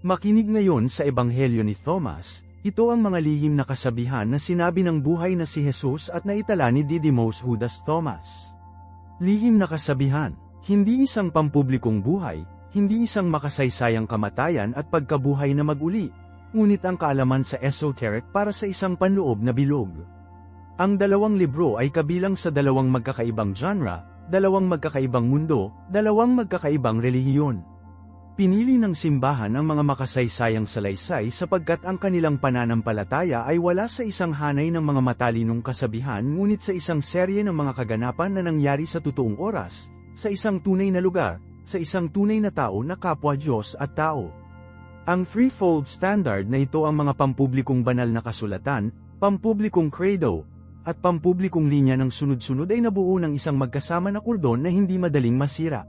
Makinig ngayon sa ebanghelyo ni Thomas, ito ang mga lihim na kasabihan na sinabi ng buhay na si Jesus at naitala ni Didymos Judas Thomas. Lihim na kasabihan, hindi isang pampublikong buhay, hindi isang makasaysayang kamatayan at pagkabuhay na mag-uli, ngunit ang kaalaman sa esoteric para sa isang panloob na bilog. Ang 2 libro ay kabilang sa 2 magkakaibang genre, 2 magkakaibang mundo, 2 magkakaibang relihiyon. Pinili ng simbahan ang mga makasaysayang salaysay sapagkat ang kanilang pananampalataya ay wala sa isang hanay ng mga matalinong kasabihan ngunit sa isang serye ng mga kaganapan na nangyari sa totoong oras, sa isang tunay na lugar, sa isang tunay na tao na kapwa Diyos at tao. Ang threefold standard na ito ang mga pampublikong banal na kasulatan, pampublikong credo, at pampublikong linya ng sunod-sunod ay nabuo ng isang magkasama na kordon na hindi madaling masira.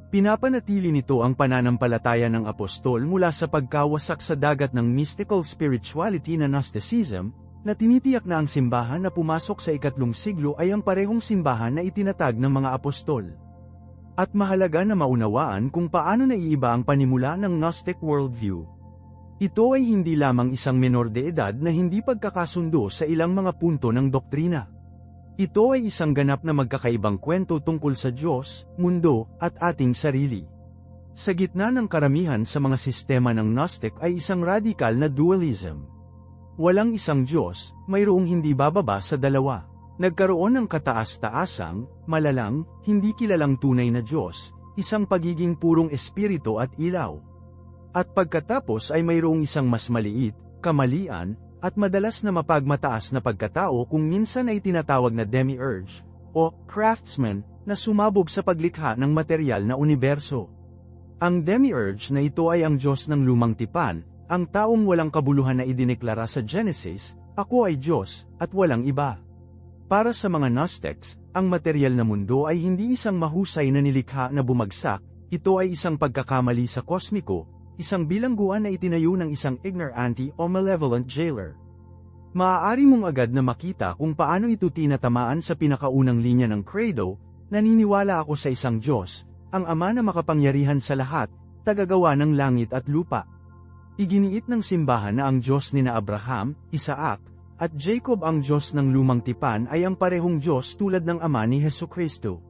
Pinapanatili nito ang pananampalataya ng apostol mula sa pagkawasak sa dagat ng mystical spirituality na Gnosticism, na tinitiyak na ang simbahan na pumasok sa 3 siglo ay ang parehong simbahan na itinatag ng mga apostol. At mahalaga na maunawaan kung paano naiiba ang panimula ng Gnostic worldview. Ito ay hindi lamang isang menor de edad na hindi pagkakasundo sa ilang mga punto ng doktrina. Ito ay isang ganap na magkakaibang kwento tungkol sa Diyos, mundo, at ating sarili. Sa gitna ng karamihan sa mga sistema ng Gnostic ay isang radikal na dualism. Walang isang Diyos, mayroong hindi bababa sa 2. Nagkaroon ng kataas-taasang, malalang, hindi kilalang tunay na Diyos, isang pagiging purong espiritu at ilaw. At pagkatapos ay mayroong isang mas maliit, kamalian, at madalas na mapagmataas na pagkatao kung minsan ay tinatawag na demiurge, o craftsman, na sumabog sa paglikha ng material na universo. Ang demiurge na ito ay ang Diyos ng lumang tipan, ang taong walang kabuluhan na idineklara sa Genesis, "Ako ay Diyos, at walang iba." Para sa mga Gnostics, ang material na mundo ay hindi isang mahusay na nilikha na bumagsak, ito ay isang pagkakamali sa kosmiko, isang bilangguan na itinayo ng isang ignorante o malevolent jailer. Maaari mong agad na makita kung paano ito tinatamaan sa pinakaunang linya ng credo, naniniwala ako sa isang Diyos, ang Ama na makapangyarihan sa lahat, tagagawa ng langit at lupa. Iginiit ng simbahan na ang Diyos nina Abraham, Isaac, at Jacob ang Diyos ng lumang tipan ay ang parehong Diyos tulad ng Ama ni Hesukristo.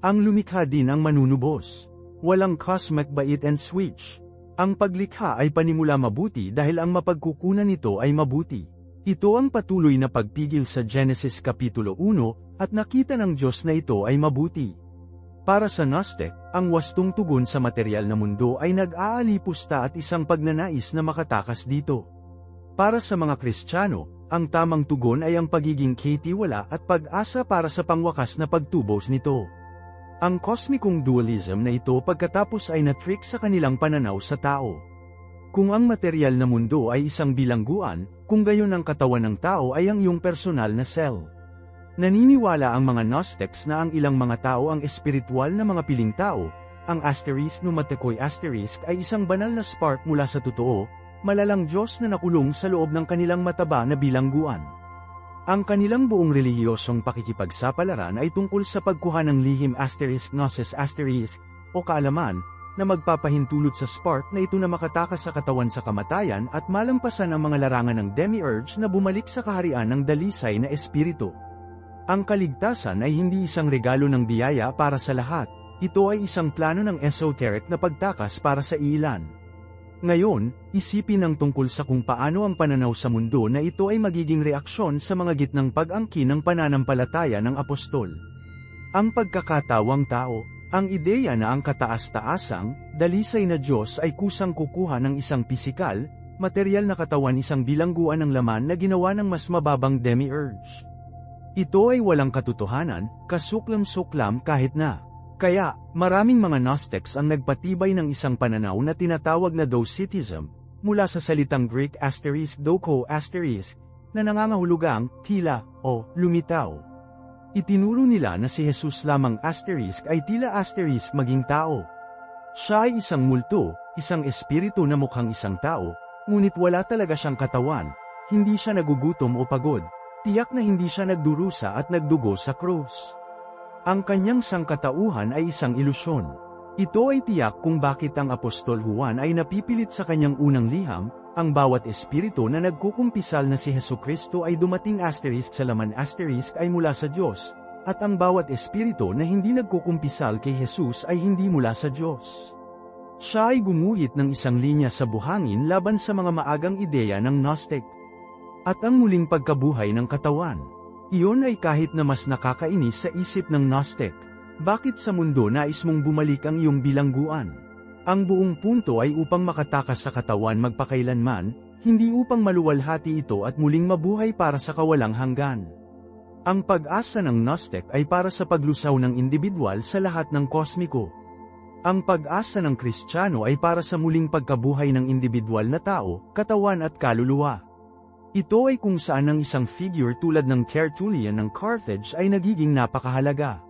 Ang lumikha din ang manunubos. Walang cosmic bait and switch. Ang paglikha ay panimula mabuti dahil ang mapagkukunan nito ay mabuti. Ito ang patuloy na pagpigil sa Genesis Kapitulo 1, at nakita ng Diyos na ito ay mabuti. Para sa Gnostic, ang wastong tugon sa material na mundo ay nag-aalipusta at isang pagnanais na makatakas dito. Para sa mga Kristiyano, ang tamang tugon ay ang pagiging katiwala at pag-asa para sa pangwakas na pagtubos nito. Ang kosmikong dualism na ito pagkatapos ay na-trick sa kanilang pananaw sa tao. Kung ang material na mundo ay isang bilangguan, kung gayon ang katawan ng tao ay ang iyong personal na cell. Naniniwala ang mga Gnostics na ang ilang mga tao ang espiritual na mga piling tao. Ang asterisk numatekoy asterisk ay isang banal na spark mula sa totoo, malalang Diyos na nakulong sa loob ng kanilang mataba na bilangguan. Ang kanilang buong relihiyosong pakikipagsapalaran ay tungkol sa pagkuha ng lihim asterisk gnosis asterisk, o kaalaman, na magpapahintulot sa spark na ito na makatakas sa katawan sa kamatayan at malampasan ang mga larangan ng demiurge na bumalik sa kaharian ng dalisay na espiritu. Ang kaligtasan ay hindi isang regalo ng biyaya para sa lahat, ito ay isang plano ng esoteric na pagtakas para sa ilan. Ngayon, isipin ang tungkol sa kung paano ang pananaw sa mundo na ito ay magiging reaksyon sa mga gitnang pag-angkin ng pananampalataya ng apostol. Ang pagkakatawang tao, ang ideya na ang kataas-taasang, dalisay na Diyos ay kusang kukuha ng isang pisikal, materyal na katawan isang bilangguan ng laman na ginawa ng mas mababang demiurge. Ito ay walang katotohanan, kasuklam-suklam kahit na. Kaya, maraming mga Gnostics ang nagpatibay ng isang pananaw na tinatawag na Docetism, mula sa salitang Greek asterisk doko asterisk, na nangangahulugang tila o lumitaw. Itinuro nila na si Jesus lamang asterisk ay tila asterisk maging tao. Siya ay isang multo, isang espiritu na mukhang isang tao, ngunit wala talaga siyang katawan, hindi siya nagugutom o pagod, tiyak na hindi siya nagdurusa at nagdugo sa krus. Ang kanyang sangkatauhan ay isang ilusyon. Ito ay tiyak kung bakit ang Apostol Juan ay napipilit sa kanyang unang liham, ang bawat espiritu na nagkukumpisal na si Hesukristo ay dumating asterisk sa laman asterisk ay mula sa Diyos, at ang bawat espiritu na hindi nagkukumpisal kay Jesus ay hindi mula sa Diyos. Siya ay gumuhit ng isang linya sa buhangin laban sa mga maagang ideya ng Gnostic. At ang muling pagkabuhay ng katawan. Iyon ay kahit na mas nakakainis sa isip ng Gnostic. Bakit sa mundo nais mong bumalik ang iyong bilangguan? Ang buong punto ay upang makatakas sa katawan magpakailanman, hindi upang maluwalhati ito at muling mabuhay para sa kawalang hanggan. Ang pag-asa ng Gnostic ay para sa paglusaw ng individual sa lahat ng kosmiko. Ang pag-asa ng Kristiyano ay para sa muling pagkabuhay ng individual na tao, katawan at kaluluwa. Ito ay kung saan ang isang figure tulad ng Tertullian ng Carthage ay nagiging napakahalaga.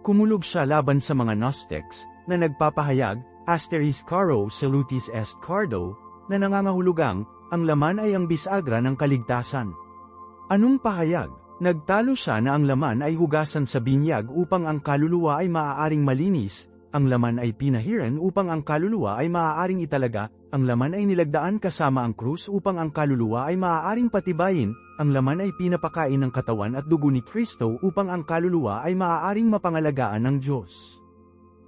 Kumulog siya laban sa mga Gnostics, na nagpapahayag, asterisk caro salutis est cardo, na nangangahulugang, ang laman ay ang bisagra ng kaligtasan. Anong pahayag? Nagtalo siya na ang laman ay hugasan sa binyag upang ang kaluluwa ay maaaring malinis, ang laman ay pinahiran upang ang kaluluwa ay maaaring italaga, ang laman ay nilagdaan kasama ang krus upang ang kaluluwa ay maaaring patibayin, ang laman ay pinapakain ng katawan at dugo ni Kristo upang ang kaluluwa ay maaaring mapangalagaan ng Diyos.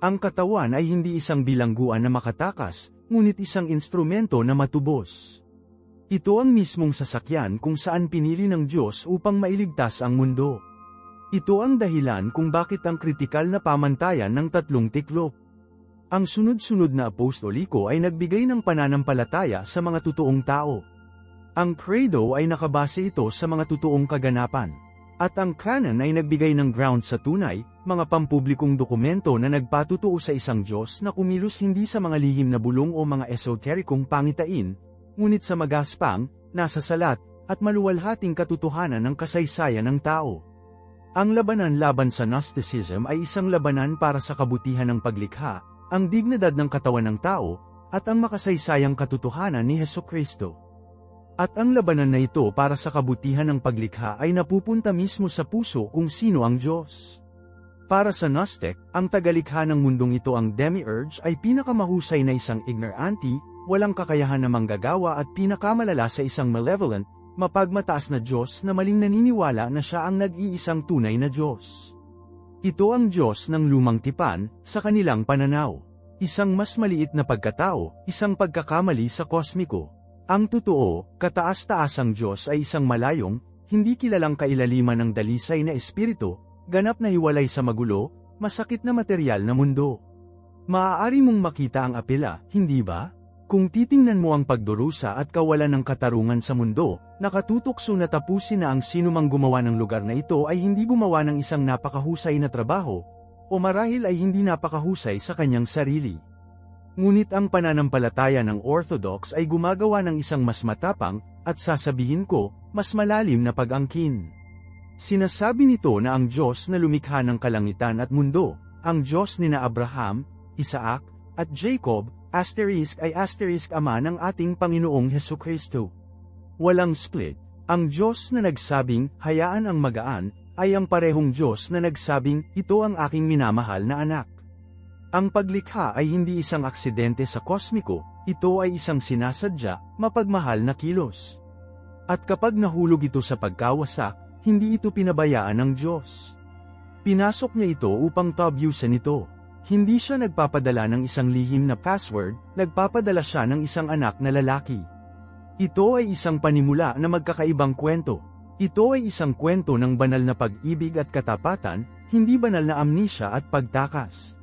Ang katawan ay hindi isang bilangguan na makatakas, ngunit isang instrumento na matubos. Ito ang mismong sasakyan kung saan pinili ng Diyos upang mailigtas ang mundo. Ito ang dahilan kung bakit ang kritikal na pamantayan ng tatlong tiklop. Ang sunod-sunod na apostoliko ay nagbigay ng pananampalataya sa mga totoong tao. Ang credo ay nakabase ito sa mga totoong kaganapan. At ang canon ay nagbigay ng ground sa tunay, mga pampublikong dokumento na nagpatutuo sa isang Diyos na kumilos hindi sa mga lihim na bulong o mga esoterikong pangitain, ngunit sa magaspang, nasa salat, at maluwalhating katotohanan ng kasaysayan ng tao. Ang labanan laban sa Gnosticism ay isang labanan para sa kabutihan ng paglikha, ang dignidad ng katawan ng tao, at ang makasaysayang katotohanan ni Hesukristo. At ang labanan na ito para sa kabutihan ng paglikha ay napupunta mismo sa puso kung sino ang Diyos. Para sa Gnostic, ang tagalikha ng mundong ito ang demiurge ay pinakamahusay na isang ignorante, walang kakayahan na manggagawa at pinakamalala sa isang malevolent, mapagmataas na Diyos na maling naniniwala na siya ang nag-iisang tunay na Diyos. Ito ang Diyos ng lumang tipan, sa kanilang pananaw. Isang mas maliit na pagkatao, isang pagkakamali sa kosmiko. Ang totoo, kataas-taasang Diyos ay isang malayong, hindi kilalang kailaliman ng dalisay na espiritu, ganap na hiwalay sa magulo, masakit na materyal na mundo. Maaari mong makita ang apela, hindi ba? Kung titingnan mo ang pagdurusa at kawalan ng katarungan sa mundo, nakatutokso na tapusin na ang sinumang gumawa ng lugar na ito ay hindi gumawa ng isang napakahusay na trabaho, o marahil ay hindi napakahusay sa kanyang sarili. Ngunit ang pananampalataya ng Orthodox ay gumagawa ng isang mas matapang, at sasabihin ko, mas malalim na pag-angkin. Sinasabi nito na ang Diyos na lumikha ng kalangitan at mundo, ang Diyos nina Abraham, Isaac, at Jacob, ay Ama ng ating Panginoong Hesukristo. Walang split. Ang Diyos na nagsabing, hayaan ang magaan, ay ang parehong Diyos na nagsabing, ito ang aking minamahal na anak. Ang paglikha ay hindi isang aksidente sa kosmiko, ito ay isang sinasadya, mapagmahal na kilos. At kapag nahulog ito sa pagkawasak, hindi ito pinabayaan ng Diyos. Pinasok niya ito upang tabyusan ito. Hindi siya nagpapadala ng isang lihim na password, nagpapadala siya ng isang anak na lalaki. Ito ay isang panimula na magkakaibang kwento. Ito ay isang kwento ng banal na pag-ibig at katapatan, hindi banal na amnesia at pagtakas.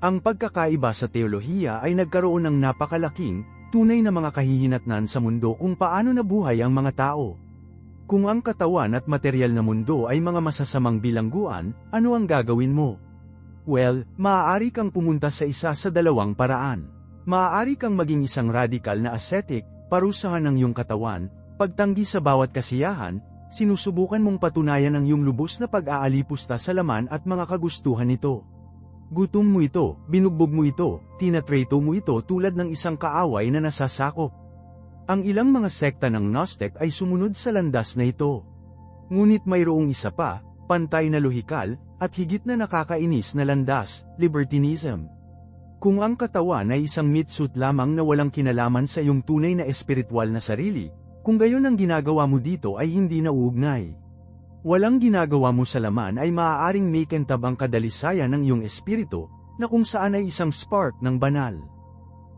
Ang pagkakaiba sa teolohiya ay nagkaroon ng napakalaking, tunay na mga kahihinatnan sa mundo kung paano nabuhay ang mga tao. Kung ang katawan at materyal na mundo ay mga masasamang bilangguan, ano ang gagawin mo? Well, maaari kang pumunta sa isa sa dalawang paraan. Maaari kang maging isang radikal na ascetic, parusahan ang iyong katawan, pagtanggi sa bawat kasiyahan, sinusubukan mong patunayan ang iyong lubos na pag-aalipusta sa laman at mga kagustuhan nito. Gutom mo ito, binugbog mo ito, tinatreto mo ito tulad ng isang kaaway na nasasakop. Ang ilang mga sekta ng Gnostic ay sumunod sa landas na ito. Ngunit mayroong isa pa, pantay na lohikal, at higit na nakakainis na landas, libertinism. Kung ang katawan ay isang meat suit lamang na walang kinalaman sa iyong tunay na espiritual na sarili, kung gayon ang ginagawa mo dito ay hindi nauugnay. Walang ginagawa mo sa laman ay maaaring may kintab ang kadalisayan ng iyong espiritu, na kung saan ay isang spark ng banal.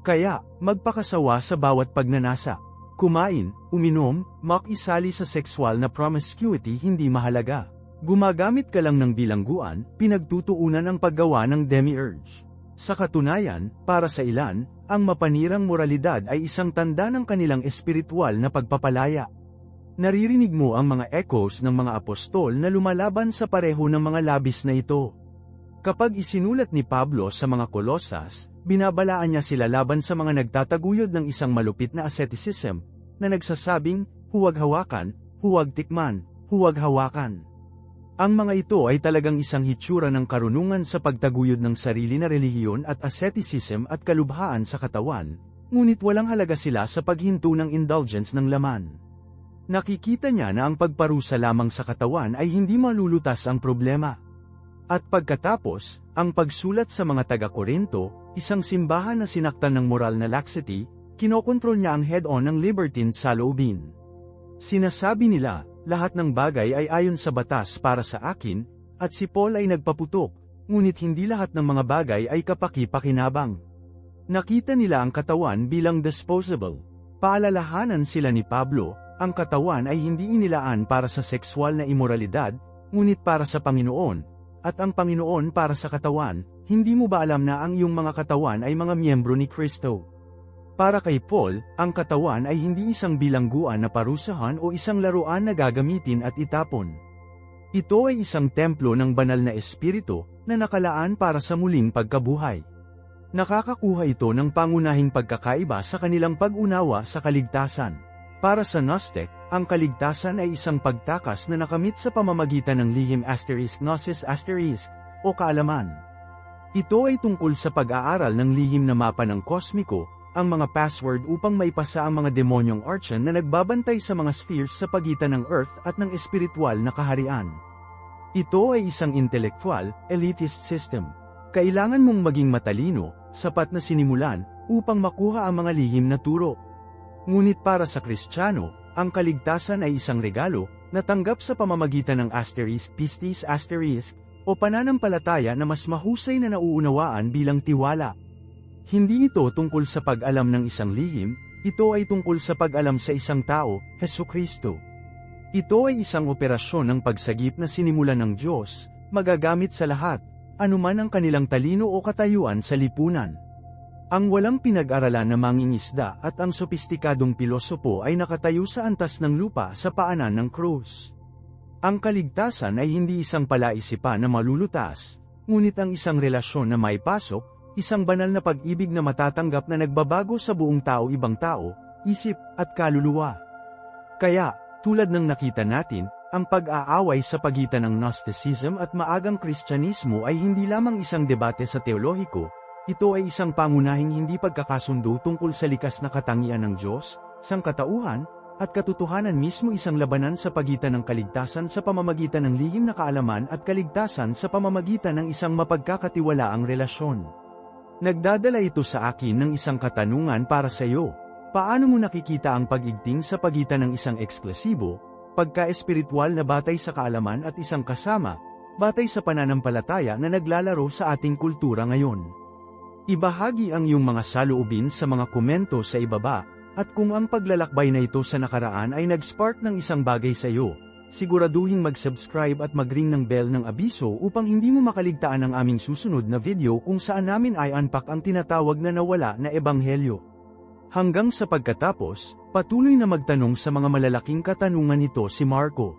Kaya, magpakasawa sa bawat pagnanasa. Kumain, uminom, makisali sa sexual na promiscuity hindi mahalaga. Gumagamit ka lang ng bilangguan, pinagtutuunan ang paggawa ng demiurge. Sa katunayan, para sa ilan, ang mapanirang moralidad ay isang tanda ng kanilang espiritual na pagpapalaya. Naririnig mo ang mga echoes ng mga apostol na lumalaban sa pareho ng mga labis na ito. Kapag isinulat ni Pablo sa mga Kolosas, binabalaan niya sila laban sa mga nagtataguyod ng isang malupit na asceticism, na nagsasabing, huwag hawakan, huwag tikman, huwag hawakan. Ang mga ito ay talagang isang hitsura ng karunungan sa pagtaguyod ng sarili na relihiyon at asceticism at kalubhaan sa katawan, ngunit walang halaga sila sa paghinto ng indulgence ng laman. Nakikita niya na ang pagparusa lamang sa katawan ay hindi malulutas ang problema. At pagkatapos, ang pagsulat sa mga taga-Korinto, isang simbahan na sinaktan ng moral na laxity, kinokontrol niya ang head-on ng libertines sa loobin. Sinasabi nila, lahat ng bagay ay ayon sa batas para sa akin, at si Paul ay nagpaputok, ngunit hindi lahat ng mga bagay ay kapaki-pakinabang. Nakita nila ang katawan bilang disposable. Paalalahanan sila ni Pablo, ang katawan ay hindi inilaan para sa sexual na imoralidad, ngunit para sa Panginoon, at ang Panginoon para sa katawan. Hindi mo ba alam na ang iyong mga katawan ay mga miyembro ni Kristo? Para kay Paul, ang katawan ay hindi isang bilangguan na parusahan o isang laruan na gagamitin at itapon. Ito ay isang templo ng banal na espiritu, na nakalaan para sa muling pagkabuhay. Nakakakuha ito ng pangunahing pagkakaiba sa kanilang pag-unawa sa kaligtasan. Para sa Gnostic, ang kaligtasan ay isang pagtakas na nakamit sa pamamagitan ng lihim *gnosis* o kaalaman. Ito ay tungkol sa pag-aaral ng lihim na mapa ng kosmiko, ang mga password upang maipasa ang mga demonyong archon na nagbabantay sa mga spheres sa pagitan ng Earth at ng espiritual na kaharian. Ito ay isang intellectual, elitist system. Kailangan mong maging matalino, sapat na sinimulan, upang makuha ang mga lihim na turo. Ngunit para sa Kristiyano, ang kaligtasan ay isang regalo, na tanggap sa pamamagitan ng pistis o pananampalataya na mas mahusay na nauunawaan bilang tiwala. Hindi ito tungkol sa pag-alam ng isang lihim, ito ay tungkol sa pag-alam sa isang tao, Hesukristo. Ito ay isang operasyon ng pagsagip na sinimulan ng Diyos, magagamit sa lahat, anuman ang kanilang talino o katayuan sa lipunan. Ang walang pinag-aralan na mangingisda at ang sopistikadong pilosopo ay nakatayo sa antas ng lupa sa paanan ng krus. Ang kaligtasan ay hindi isang palaisipan na malulutas, ngunit ang isang relasyon na may pasok, isang banal na pag-ibig na matatanggap na nagbabago sa buong tao-ibang tao, isip, at kaluluwa. Kaya, tulad ng nakita natin, ang pag-aaway sa pagitan ng Gnosticism at maagang Kristyanismo ay hindi lamang isang debate sa teolohiko, ito ay isang pangunahing hindi pagkakasundo tungkol sa likas na katangian ng Diyos, sangkatauhan, at katotohanan mismo isang labanan sa pagitan ng kaligtasan sa pamamagitan ng lihim na kaalaman at kaligtasan sa pamamagitan ng isang mapagkakatiwalaang relasyon. Nagdadala ito sa akin ng isang katanungan para sa iyo. Paano mo nakikita ang pag-igting sa pagitan ng isang eksklusibo, pagka-espiritual na batay sa kaalaman at isang kasama, batay sa pananampalataya na naglalaro sa ating kultura ngayon? Ibahagi ang iyong mga saloobin sa mga komento sa ibaba, at kung ang paglalakbay na ito sa nakaraan ay nag-spark ng isang bagay sa iyo, siguraduhin mag-subscribe at mag-ring ng bell ng abiso upang hindi mo makaligtaan ang aming susunod na video kung saan namin ay unpack ang tinatawag na nawala na ebanghelyo. Hanggang sa pagkatapos, patuloy na magtanong sa mga malalaking katanungan nito si Marco.